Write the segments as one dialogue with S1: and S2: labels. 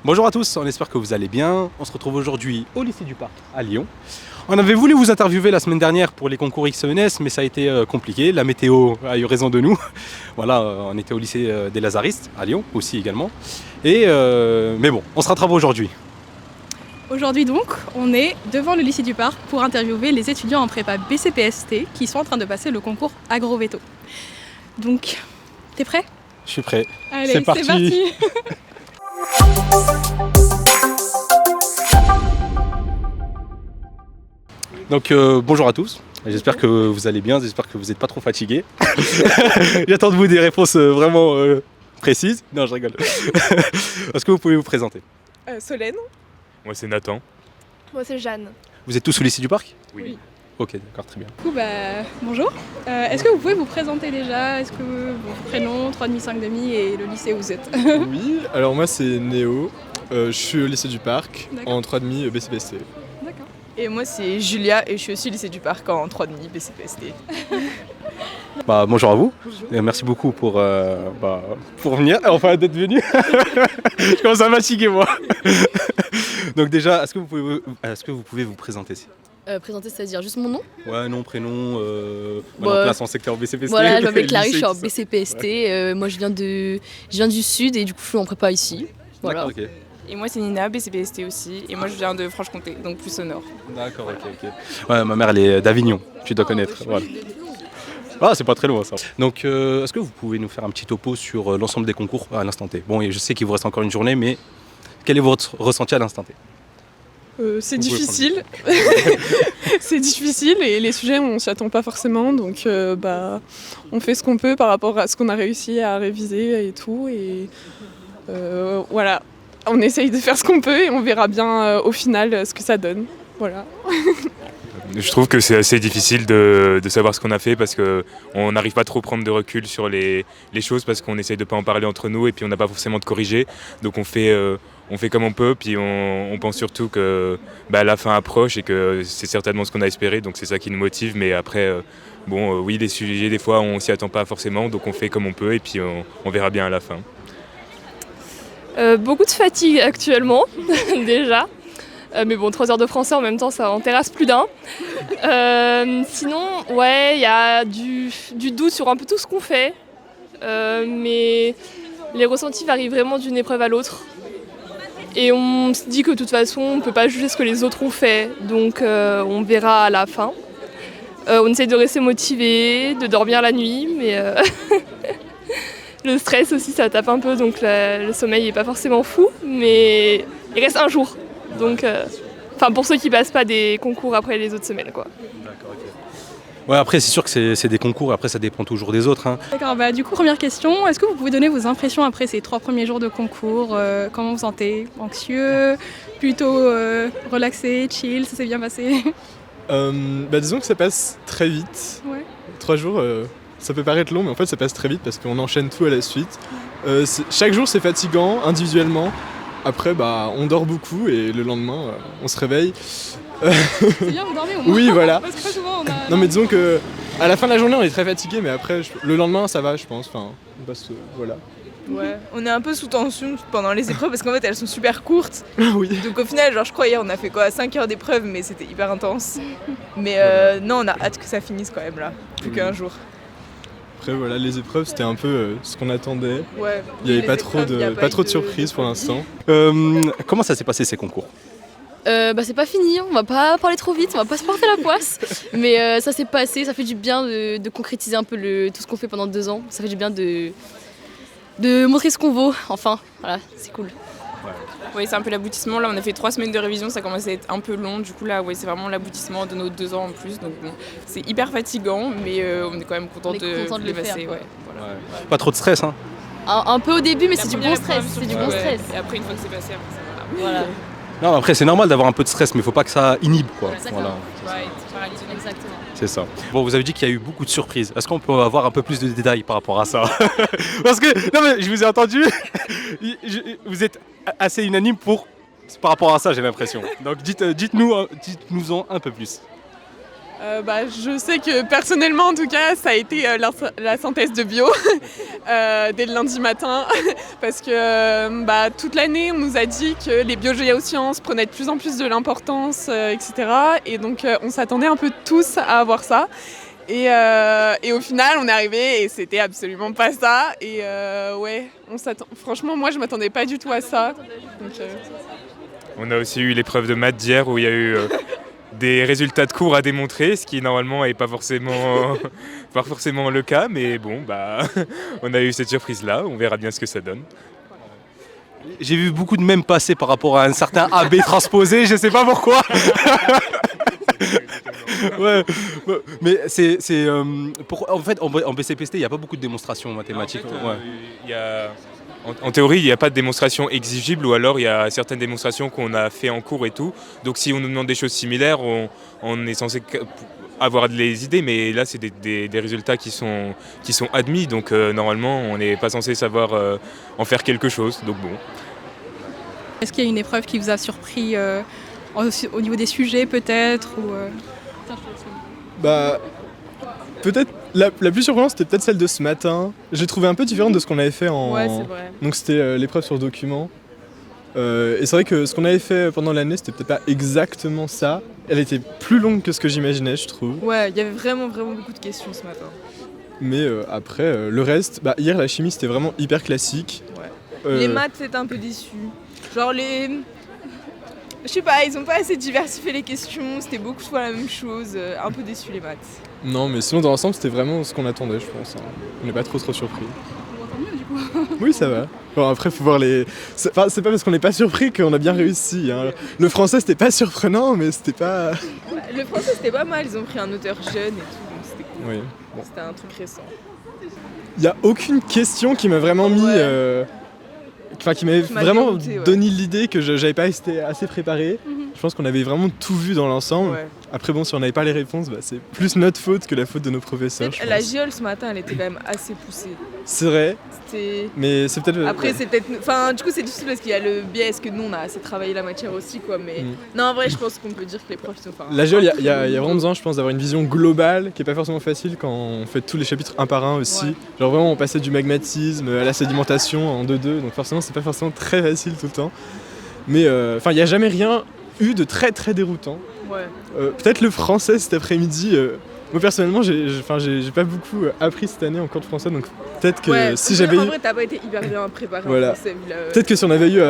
S1: Bonjour à tous, on espère que vous allez bien. On se retrouve aujourd'hui au lycée du Parc à Lyon. On avait voulu vous interviewer la semaine dernière pour les concours XENS, mais ça a été compliqué. La météo a eu raison de nous. Voilà, on était au lycée des Lazaristes à Lyon aussi également. Mais bon, on se rattrape aujourd'hui.
S2: Aujourd'hui donc, on est devant le lycée du Parc pour interviewer les étudiants en prépa BCPST qui sont en train de passer le concours Agroveto. Donc, t'es prêt?
S1: Je suis prêt.
S2: Allez,
S1: C'est parti. Donc bonjour à tous, j'espère que vous allez bien, j'espère que vous n'êtes pas trop fatigués. J'attends de vous des réponses vraiment précises. Non, je rigole. Est-ce que vous pouvez vous présenter?
S3: Solène.
S4: Moi c'est Nathan.
S3: Moi c'est Jeanne.
S1: Vous êtes tous au lycée du Parc?
S3: Oui.
S1: Ok, d'accord, très bien.
S2: Du coup, bonjour. Est-ce que vous pouvez vous présenter déjà? Est-ce que votre prénom, 3,5, 5,5 et le lycée où vous êtes?
S5: Oui, alors moi c'est Néo, je suis au lycée du Parc
S2: D'accord.
S5: en 3,5 BCPST.
S2: D'accord.
S3: Et moi c'est Julia et je suis aussi au lycée du Parc en 3,5 BCPST.
S1: Bonjour à vous. Et merci beaucoup pour venir, enfin d'être venu. Je commence à fatiguer moi. Donc déjà, est-ce que vous pouvez vous présenter?
S6: Présenter, c'est-à-dire juste mon nom.
S1: Ouais, nom, prénom,
S6: Bah,
S1: classe en secteur BCPST.
S6: Voilà, je m'appelle Clarisse, je suis en
S1: lycée,
S6: BCPST. Moi, je viens du sud et du coup, je suis en prépa ici. Voilà.
S1: D'accord, ok.
S3: Et moi c'est Nina, BCPST aussi. Et moi je viens de Franche-Comté, donc plus au nord.
S1: D'accord, ok. Ouais, ma mère elle est d'Avignon, tu dois connaître. Voilà. Ah, c'est pas très loin ça. Donc, est-ce que vous pouvez nous faire un petit topo sur l'ensemble des concours à l'instant T? Bon, et je sais qu'il vous reste encore une journée, mais quel est votre ressenti à l'instant T?
S7: C'est
S1: Vous pouvez
S7: difficile. C'est difficile et les sujets on s'y attend pas forcément, donc on fait ce qu'on peut par rapport à ce qu'on a réussi à réviser et tout, et voilà, on essaye de faire ce qu'on peut et on verra bien au final ce que ça donne. Voilà.
S4: Je trouve que c'est assez difficile de savoir ce qu'on a fait parce qu'on n'arrive pas trop à prendre de recul sur les choses parce qu'on essaye de pas en parler entre nous et puis on n'a pas forcément de corriger. Donc on fait comme on peut, puis on pense surtout que la fin approche et que c'est certainement ce qu'on a espéré, donc c'est ça qui nous motive. Mais après, oui, les sujets des fois on s'y attend pas forcément, donc on fait comme on peut et puis on verra bien à la fin.
S8: Beaucoup de fatigue actuellement, déjà. Mais bon, 3 heures de français en même temps, ça en terrasse plus d'un. Sinon, ouais, il y a du doute sur un peu tout ce qu'on fait. Mais les ressentis varient vraiment d'une épreuve à l'autre. Et on se dit que de toute façon, on ne peut pas juger ce que les autres ont fait. Donc on verra à la fin. On essaye de rester motivé, de dormir la nuit, mais le stress aussi, ça tape un peu. Donc le sommeil n'est pas forcément fou, mais il reste un jour. Donc, pour ceux qui passent pas des concours après les autres semaines, quoi.
S1: D'accord, ok. Ouais, après c'est sûr que c'est des concours, après ça dépend toujours des autres. Hein.
S2: D'accord, du coup, première question, est-ce que vous pouvez donner vos impressions après ces 3 premiers jours de concours? Comment vous vous sentez? Anxieux? Plutôt relaxé, chill, ça s'est bien passé?
S5: Disons que ça passe très vite.
S2: Ouais.
S5: 3 jours, ça peut paraître long, mais en fait ça passe très vite parce qu'on enchaîne tout à la suite. Chaque jour c'est fatigant individuellement. Après, on dort beaucoup et le lendemain, on se réveille.
S2: C'est bien, vous dormez au moins?
S5: Oui, voilà.
S2: Parce que très souvent, on a...
S5: Non, mais disons que à la fin de la journée, on est très fatigué, mais après, le lendemain, ça va, je pense. Enfin, voilà.
S3: Ouais. On est un peu sous tension pendant les épreuves parce qu'en fait elles sont super courtes.
S5: Oui.
S3: Donc au final, je crois hier on a fait 5 heures d'épreuve, mais c'était hyper intense. Mais non, on a hâte que ça finisse quand même là. Plus qu'un jour.
S5: Après, voilà, les épreuves, c'était un peu ce qu'on attendait.
S3: Ouais.
S5: Il n'y avait
S3: Les
S5: pas trop
S3: épreuves, il y a
S5: pas trop de
S3: eu
S5: surprises pour l'instant.
S1: Comment ça s'est passé ces concours?
S6: C'est pas fini, on va pas parler trop vite, on va pas se porter la poisse. Mais ça s'est passé, ça fait du bien de concrétiser un peu tout ce qu'on fait pendant 2 ans. Ça fait du bien de montrer ce qu'on vaut, enfin, voilà, c'est cool.
S3: Oui, c'est un peu l'aboutissement. Là, on a fait 3 semaines de révision, ça commence à être un peu long. Du coup, là, ouais, c'est vraiment l'aboutissement de nos 2 ans en plus. Donc, bon, c'est hyper fatigant, mais on est quand même content de
S6: le
S3: passer.
S6: faire, quoi.
S3: Ouais, voilà.
S1: Ouais. Pas trop de stress, hein?
S6: Un peu au début, mais
S3: La
S6: c'est du
S3: première
S6: bon stress.
S3: épreuve,
S6: C'est du
S3: surtout,
S6: bon
S3: ouais.
S6: stress.
S3: Et après, une fois que c'est passé, après, ça va.
S6: Voilà.
S1: Non, après c'est normal d'avoir un peu de stress, mais il faut pas que ça inhibe, quoi.
S6: Exactement.
S1: Voilà,
S3: Ouais, c'est paralysant.
S6: Exactement.
S1: c'est ça. Bon, vous avez dit qu'il y a eu beaucoup de surprises. Est-ce qu'on peut avoir un peu plus de détails par rapport à ça? Parce que, non mais je vous ai entendu, vous êtes assez unanime par rapport à ça, j'ai l'impression. Donc dites-nous-en un peu plus.
S7: Je sais que personnellement, en tout cas, ça a été la synthèse de bio dès le lundi matin parce que toute l'année, on nous a dit que les biogéosciences prenaient de plus en plus de l'importance, etc. Et donc, on s'attendait un peu tous à avoir ça. Et au final, on est arrivé et c'était absolument pas ça. Et franchement, moi, je m'attendais pas du tout à ça. Donc,
S4: On a aussi eu l'épreuve de maths d'hier où il y a eu des résultats de cours à démontrer, ce qui normalement n'est pas forcément le cas, mais bon, on a eu cette surprise-là, on verra bien ce que ça donne.
S1: J'ai vu beaucoup de mèmes passer par rapport à un certain AB transposé, je sais pas pourquoi. Ouais, mais en fait en BCPST il n'y a pas beaucoup de démonstrations mathématiques.
S4: En théorie, il n'y a pas de démonstration exigible ou alors il y a certaines démonstrations qu'on a fait en cours et tout. Donc si on nous demande des choses similaires, on est censé avoir des idées, mais là c'est des résultats qui sont admis. Donc normalement, on n'est pas censé savoir en faire quelque chose. Donc bon.
S2: Est-ce qu'il y a une épreuve qui vous a surpris au niveau des sujets peut-être ou,
S5: Peut-être la plus surprenante c'était peut-être celle de ce matin. J'ai trouvé un peu différente de ce qu'on avait fait en...
S7: Ouais, c'est vrai.
S5: Donc c'était l'épreuve sur document. Et c'est vrai que ce qu'on avait fait pendant l'année c'était peut-être pas exactement ça. Elle était plus longue que ce que j'imaginais, je trouve.
S9: Ouais, il y avait vraiment beaucoup de questions ce matin.
S5: Mais après, le reste, hier la chimie c'était vraiment hyper classique.
S9: Ouais. Les maths c'était un peu déçu. Genre je sais pas, ils ont pas assez diversifié les questions, c'était beaucoup de fois la même chose, un peu déçu les maths.
S5: Non mais sinon dans l'ensemble c'était vraiment ce qu'on attendait je pense. On n'est pas trop surpris.
S2: on entend mieux du coup.
S5: Oui ça va. Bon, après faut voir les... c'est pas parce qu'on n'est pas surpris qu'on a bien réussi. Hein. Le français c'était pas surprenant mais c'était pas...
S9: Ouais, le français c'était pas mal, ils ont pris un auteur jeune et tout, donc c'était cool.
S5: Oui.
S9: Bon. C'était un truc récent.
S5: Il n'y a aucune question qui m'a vraiment mis... qui m'avait vraiment
S9: dégoûté,
S5: donné l'idée que j'avais pas été assez préparé. Je pense qu'on avait vraiment tout vu dans l'ensemble.
S9: Ouais.
S5: Après bon, si on n'avait pas les réponses, c'est plus notre faute que la faute de nos professeurs.
S9: La géole ce matin, elle était quand même assez poussée.
S5: C'est vrai. Mais c'est peut-être...
S9: Après c'est peut-être... Enfin du coup c'est difficile parce qu'il y a le biais, est-ce que nous on a assez travaillé la matière aussi quoi, mais... Non en vrai je pense qu'on peut dire que les profs sont...
S5: La géole, il y a vraiment besoin je pense d'avoir une vision globale qui est pas forcément facile quand on fait tous les chapitres un par un aussi. Ouais. Genre vraiment on passait du magmatisme à la sédimentation en 2-2, donc forcément c'est pas forcément très facile tout le temps. Mais il n'y a jamais rien eu de très très déroutant.
S9: Ouais.
S5: Peut-être le français cet après-midi... Moi personnellement, j'ai pas beaucoup appris cette année en cours de français, donc peut-être que si j'avais eu...
S9: En vrai, t'as pas été hyper bien préparé
S5: voilà.
S9: en français.
S5: Peut-être que si on avait eu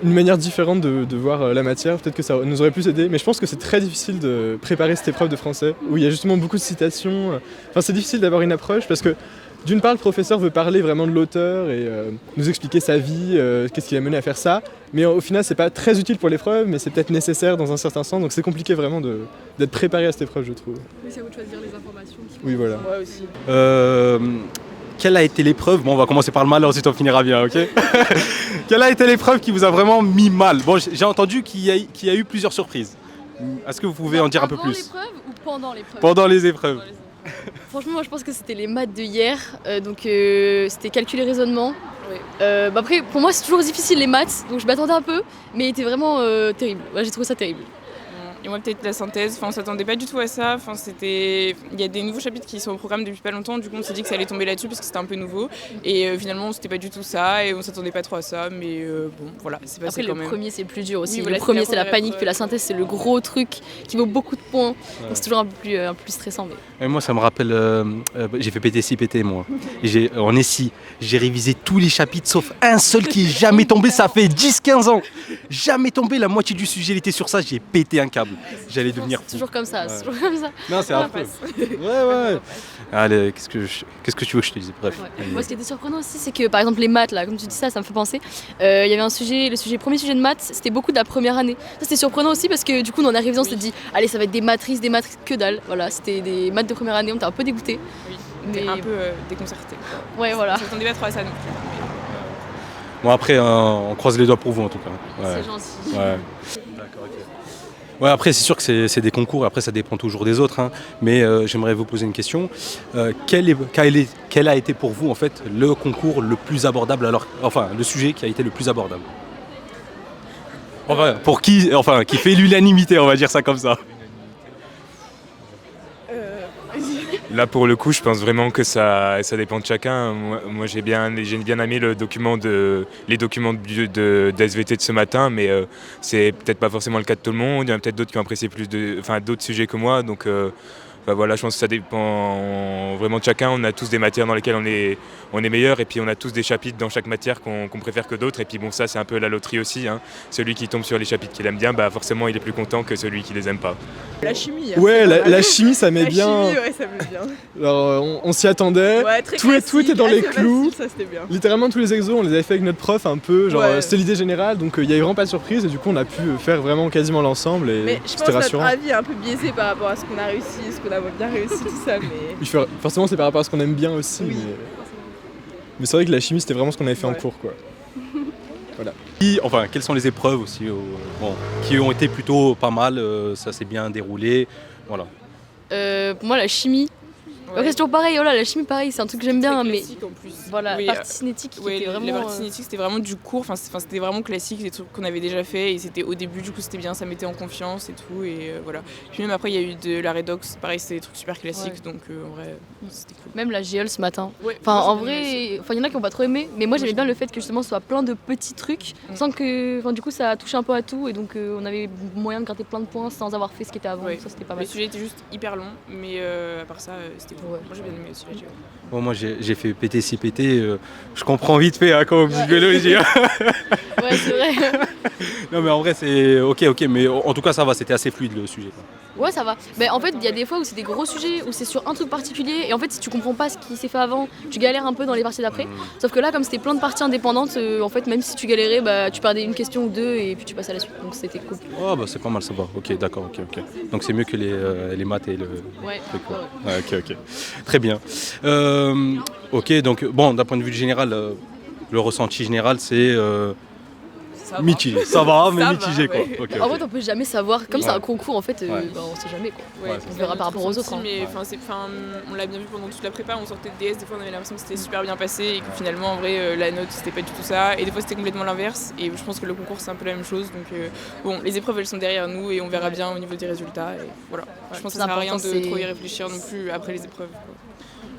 S5: une manière différente de voir la matière, peut-être que ça nous aurait plus aidé. Mais je pense que c'est très difficile de préparer cette épreuve de français, où il y a justement beaucoup de citations. Enfin, c'est difficile d'avoir une approche, parce que d'une part, le professeur veut parler vraiment de l'auteur et nous expliquer sa vie, qu'est-ce qui l'a mené à faire ça. Mais au final, c'est pas très utile pour l'épreuve, mais c'est peut-être nécessaire dans un certain sens. Donc c'est compliqué vraiment d'être préparé à cette épreuve, je trouve.
S2: Mais c'est à vous de choisir les informations.
S5: Oui, voilà.
S9: Ouais, aussi.
S1: Quelle a été l'épreuve? Bon, on va commencer par le mal, ensuite on finira bien, ok? Quelle a été l'épreuve qui vous a vraiment mis mal? Bon, j'ai entendu qu'il y a eu plusieurs surprises. Est-ce que vous pouvez en dire un peu plus?
S6: Avant l'épreuve ou pendant l'épreuve?
S1: Pendant les épreuves.
S6: Franchement, moi je pense que c'était les maths de hier, donc c'était calcul et raisonnement. Ouais. Après, pour moi c'est toujours difficile les maths, donc je m'attendais un peu, mais il était vraiment terrible. Ouais, j'ai trouvé ça terrible.
S3: Et moi peut-être la synthèse, on s'attendait pas du tout à ça, il y a des nouveaux chapitres qui sont au programme depuis pas longtemps, du coup on s'est dit que ça allait tomber là-dessus parce que c'était un peu nouveau, et finalement c'était pas du tout ça, et on s'attendait pas trop à ça, mais bon voilà, c'est passé
S6: après,
S3: quand même.
S6: Après le premier c'est le plus dur aussi,
S3: oui, voilà,
S6: le premier c'est la panique,
S3: épreuve.
S6: puis la synthèse c'est le gros truc qui vaut beaucoup de points, donc c'est toujours un peu plus stressant. Mais...
S1: Et moi ça me rappelle, j'ai fait PT moi, et en ESSI, j'ai révisé tous les chapitres sauf un seul qui est jamais tombé, ça fait 10-15 ans, jamais tombé, la moitié du sujet il était sur ça, j'ai pété un câble, j'allais devenir fou.
S6: C'est toujours comme ça,
S1: Ouais.
S6: c'est toujours comme ça.
S1: Non, c'est un peu. Ouais. Allez, qu'est-ce que tu veux que je te dise? Bref.
S6: Ouais. Moi, ce qui était surprenant aussi, c'est que par exemple les maths, là, comme tu dis ça me fait penser. Il y avait le premier sujet de maths, c'était beaucoup de la première année. Ça, c'était surprenant aussi parce que du coup, on arrivait, on s'est dit, allez, ça va être des matrices, que dalle. Voilà, c'était des maths de première année, on était un peu dégoûtés.
S3: Oui, mais un peu déconcerté.
S6: Ouais, voilà.
S3: On s'attendait pas trop à ça non plus.
S1: Bon, après, on croise les doigts pour vous en tout cas. Ouais.
S6: C'est gentil.
S1: Ouais. D'accord, ok. Ouais, après, c'est sûr que c'est des concours, après, ça dépend toujours des autres. Hein. Mais j'aimerais vous poser une question. Quel a été pour vous, en fait, le concours le plus abordable, le sujet qui a été le plus abordable? Enfin, qui fait l'unanimité, on va dire ça comme ça.
S4: Là, pour le coup, je pense vraiment que ça dépend de chacun. Moi j'ai bien aimé les documents de SVT de ce matin, mais c'est peut-être pas forcément le cas de tout le monde. Il y en a peut-être d'autres qui ont apprécié d'autres sujets que moi. Donc voilà, je pense que ça dépend vraiment de chacun. On a tous des matières dans lesquelles on est meilleur, et puis on a tous des chapitres dans chaque matière qu'on préfère que d'autres. Et puis bon, ça c'est un peu la loterie aussi, hein. Celui qui tombe sur les chapitres qu'il aime bien, forcément il est plus content que celui qui les aime pas.
S9: La chimie.
S5: Ouais, la chimie ça met
S9: La
S5: bien.
S9: chimie, ouais, ça met bien.
S5: Alors on s'y attendait.
S9: Ouais, très
S5: Tout était dans les clous.
S9: Facile, ça c'était bien.
S5: Littéralement tous les exos on les avait fait avec notre prof un peu, genre
S9: Ouais.
S5: c'était l'idée générale, donc il y avait vraiment pas de surprise et du coup on a pu faire vraiment quasiment l'ensemble et
S9: Mais je pense
S5: c'était
S9: que notre
S5: rassurant.
S9: avis est un peu biaisé par rapport à ce qu'on a réussi, ce qu'on a bien réussi, tout ça, mais...
S5: Forcément c'est par rapport à ce qu'on aime bien aussi,
S9: Oui.
S5: mais c'est vrai que la chimie c'était vraiment ce qu'on avait fait en
S9: Ouais.
S5: cours quoi.
S1: Enfin, quelles sont les épreuves aussi qui ont été plutôt pas mal, ça s'est bien déroulé, voilà.
S6: Pour moi, la chimie. Après, c'est toujours pareil, voilà, la chimie, pareil, c'est un truc que j'aime bien,
S3: Très
S6: mais
S3: classique, en plus.
S6: voilà,
S3: Oui,
S6: partie cinétique qui
S3: Ouais,
S6: était vraiment.
S3: la partie cinétique c'était vraiment du cours, c'était vraiment classique, des trucs qu'on avait déjà fait, et c'était au début, du coup c'était bien, ça mettait en confiance et tout, et voilà. Puis même après il y a eu de la redox, pareil c'était des trucs super classiques, donc en vrai c'était cool.
S6: Même la GEOL ce matin.
S3: Ouais,
S6: Enfin,
S3: moi,
S6: en
S3: j'ai bien aimé
S6: vrai, il y en a qui n'ont pas trop aimé, mais moi j'aimais bien le fait que justement ce soit plein de petits trucs, sans que. Enfin, du coup, ça touche un peu à tout, et donc on avait moyen de gratter plein de points sans avoir fait ce qui était avant,
S3: Ouais.
S6: ça c'était pas
S3: Le
S6: mal.
S3: sujet était juste hyper long, mais à part ça c'était cool.
S6: Ouais.
S3: Moi j'ai bien aimé aussi la GEO.
S1: Bon, moi j'ai fait PT, je comprends vite fait hein, comme psychologie. Hein.
S6: Ouais, c'est vrai.
S1: Non mais en vrai c'est ok, mais en tout cas ça va, c'était assez fluide le sujet, quoi.
S6: Ouais, ça va. Mais en fait, il y a des fois où c'est des gros sujets, où c'est sur un truc particulier, et en fait, si tu comprends pas ce qui s'est fait avant, tu galères un peu dans les parties d'après. Sauf que là, comme c'était plein de parties indépendantes, en fait, même si tu galérais, tu perdais une question ou deux, et puis tu passes à la suite. Donc c'était cool.
S1: Oh bah c'est pas mal, ça va, ok, d'accord, ok. Donc c'est mieux que les maths et le
S6: Ouais.
S1: truc, quoi. Ouais, ok. Très bien. Ok, donc bon, d'un point de vue général, le ressenti général c'est
S3: Ça va.
S1: mitigé. Ça va, mais
S3: Ça va,
S1: mitigé quoi.
S3: ouais.
S1: Ok,
S6: En
S1: ok.
S6: fait, on peut jamais savoir. Comme c'est
S1: Ouais.
S6: un concours, en fait,
S1: Ouais.
S6: on sait jamais quoi.
S3: Ouais,
S1: c'est
S6: On verra par rapport aux autres. Hein.
S3: Mais on l'a bien vu pendant toute la prépa, on sortait de DS, des fois on avait l'impression que c'était super bien passé et que finalement en vrai la note c'était pas du tout ça, et des fois c'était complètement l'inverse, et je pense que le concours c'est un peu la même chose, donc bon, les épreuves elles sont derrière nous et on verra bien au niveau des résultats, et voilà. Je pense que ça sert à rien
S6: l'important,
S3: de
S6: c'est-
S3: trop y réfléchir non plus après les épreuves, quoi.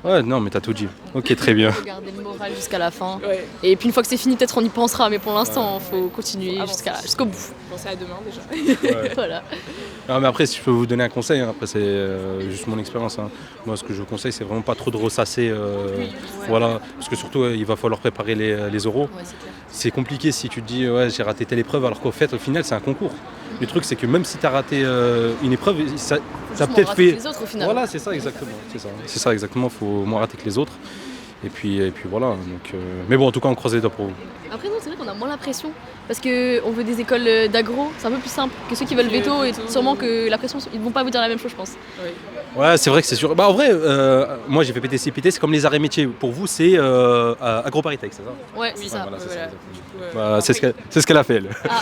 S1: Ouais, non mais t'as tout dit. Ok, très bien.
S6: Faut garder le moral jusqu'à la fin.
S3: Ouais,
S6: Et puis une fois que c'est fini, peut-être on y pensera, mais pour l'instant, faut continuer
S3: Avancer.
S6: jusqu'au bout.
S3: pensez à demain déjà.
S6: Voilà.
S1: Non, mais après, si je peux vous donner un conseil, hein, après c'est juste mon expérience. Hein. Moi, ce que je vous conseille, c'est vraiment pas trop de ressasser. Voilà, parce que surtout, il va falloir préparer les oraux.
S6: Ouais, c'est clair.
S1: C'est compliqué si tu te dis, ouais, j'ai raté telle épreuve, alors qu'au fait, au final, c'est un concours. Le truc, c'est que même si tu as raté une épreuve, ça
S6: Juste
S1: peut-être
S6: moins rater
S1: fait.
S6: que les autres au final.
S1: Voilà, c'est ça exactement. C'est ça exactement. Faut moins rater que les autres. Et puis voilà. Donc, mais bon, en tout cas, on croise les doigts pour vous.
S6: Après, non, c'est vrai qu'on a moins la pression. Parce qu'on veut des écoles d'agro, c'est un peu plus simple que ceux qui veulent veto, et sûrement que la pression, ils vont pas vous dire la même chose, je pense.
S1: Ouais, c'est vrai que c'est sûr. Bah, en vrai, moi, j'ai fait PT, c'est comme les arts et métiers. Pour vous, c'est AgroParisTech, c'est ça?
S6: Ouais, c'est ça.
S1: Voilà, c'est ça,
S3: Voilà.
S1: exactement.
S3: Du coup,
S1: Bah, c'est ce qu'elle a fait, elle.
S6: Ah,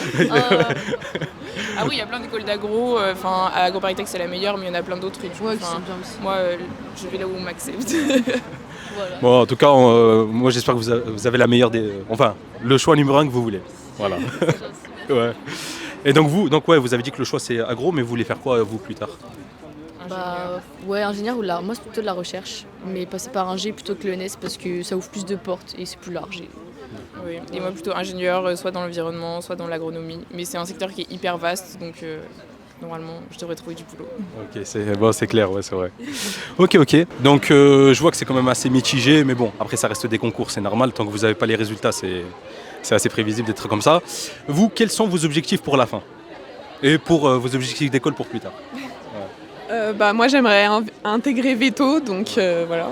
S3: Ah oui, il y a plein d'écoles d'agro, enfin à AgroParisTech c'est la meilleure, mais il y en a plein d'autres, et du coup,
S6: ouais, qui
S3: enfin,
S6: sont bien aussi.
S3: moi je vais là où on m'accepte.
S6: Voilà.
S1: Bon, en tout cas, moi, j'espère que vous avez la meilleure des. Enfin, le choix numéro 1 que vous voulez. Voilà. Ouais. Et donc, vous avez dit que le choix c'est agro, mais vous voulez faire quoi, vous, plus tard?
S6: Bah, ouais, ingénieur ou là. Moi, c'est plutôt de la recherche, mais passer par un G plutôt que l'ENS parce que ça ouvre plus de portes et c'est plus large.
S3: Oui. Et moi plutôt ingénieur, soit dans l'environnement, soit dans l'agronomie. Mais c'est un secteur qui est hyper vaste, donc normalement je devrais trouver du boulot.
S1: Ok, c'est clair, ouais, c'est vrai. Ok. Donc, je vois que c'est quand même assez mitigé, mais bon, après, ça reste des concours, c'est normal. Tant que vous n'avez pas les résultats, c'est assez prévisible d'être comme ça. Vous, quels sont vos objectifs pour la fin? Et pour vos objectifs d'école pour plus tard?
S7: Moi j'aimerais intégrer Veto, donc voilà.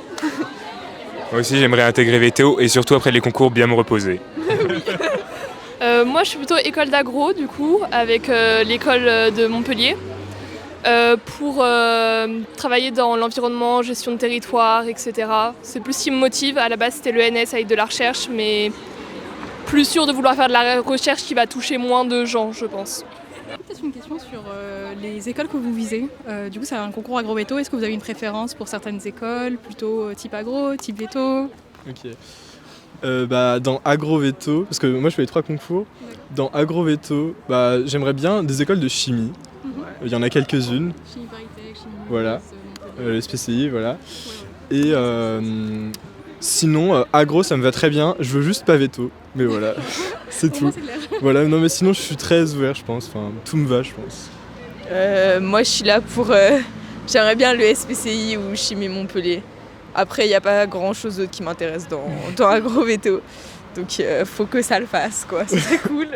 S4: Moi aussi j'aimerais intégrer VTO et surtout après les concours bien me reposer.
S8: Moi, je suis plutôt école d'agro, du coup, avec l'école de Montpellier, pour travailler dans l'environnement, gestion de territoire, etc. C'est plus ce qui me motive. À la base, c'était l'ENS avec de la recherche, mais plus sûr de vouloir faire de la recherche qui va toucher moins de gens, je pense.
S2: Peut-être une question sur les écoles que vous visez. Du coup, c'est un concours agro-veto. Est-ce que vous avez une préférence pour certaines écoles, plutôt type agro, type veto?
S5: Ok. Dans agro-veto, parce que moi je fais les 3 concours, dans agro-veto, j'aimerais bien des écoles de chimie. Il y en a quelques-unes.
S2: Chimie Paris-Tech, chimie.
S5: Voilà. le SPCI, voilà. Et sinon, agro, ça me va très bien. Je veux juste pas veto, mais voilà, c'est tout. Voilà, non mais sinon, je suis très ouvert, je pense. Enfin, tout me va, je pense.
S9: Moi, je suis là pour... j'aimerais bien le SPCI ou Chimie Montpellier. Après, il n'y a pas grand-chose d'autre qui m'intéresse dans Agro-Veto. Donc, faut que ça le fasse, quoi. C'est très cool.